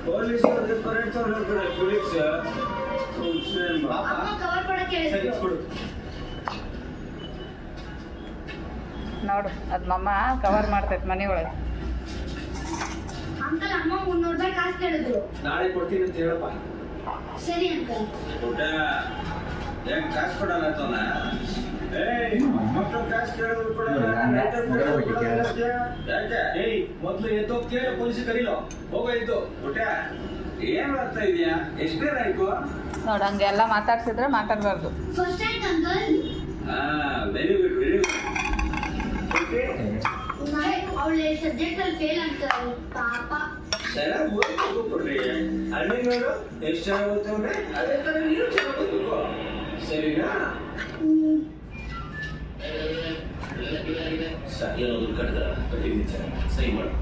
ಪೊಲೀಸರು ಪೊಲೀಸ್ ನೋಡು ಅದ್ ಮಮ್ಮ ಕವರ್ ಮಾಡ್ತೈತೆ ಮನೆ ಒಳಗೆ. ಅಂಕಲ್ ಅಮ್ಮ 300 ರೂಪಾಯಿ ಕಾಸು ಕೇಳಿದ್ರು. ನಾಳೆ ಕೊಡ್ತೀನಿ ಅಂತ ಹೇಳಪ್ಪ. ಸರಿ ಅಂಕಲ್. ಊಟ ಹೆಂಗ್ ಕಾಸು ಕೊಡಲ್ಲ ಅಂತವನ? ಮಕ್ಕಳು ಕಾಸು ಕೇಳಿದ್ರು ಕೊಡಲ್ಲ. ಯಾಕೆ? ಮೊದ್ಲು ಎದ್ದೋ ಕೇಳಿ ಪೊಲೀಸ್ ಕರೀಲೋ. ಹೋಗೋ ಎದ್ದು. ಊಟ ಏನ್ ಮಾಡ್ತಾ ಇದೀಯಾ? ಎಷ್ಟೇ ರಾಯ್ಕು? ನೋಡು ಹಂಗೆಲ್ಲ ಮಾತಾಡ್ಸಿದ್ರೆ ಮಾತಾಡ್ಬಾರ್ದು. First rank uncle. Very good very good. ಅವಳು ಸಬ್ಜೆಕ್ಟ್ ಅಲ್ಲಿ ಫೇಲ್ ಅಂಕಲ್ ಪಾಪ. ಚೆನ್ನಾಗಿ ಓದ್ಬೇಕು ಕೊಡ್ರಿ. ಅಲ್ಲಿ ನೋಡು ಎಷ್ಟು ಚೆನ್ನಾಗಿ ಓದ್ತವ್ರೆ. ಅದೇ ತರ ನೀನು ಚೆನ್ನಾಗಿ ಓದ್ಬೇಕು. ಸರಿನಾ? ಏನೋ ದುಡ್ಡು ಕಟ್ಟದ ಸಹಿ ಮಾಡು.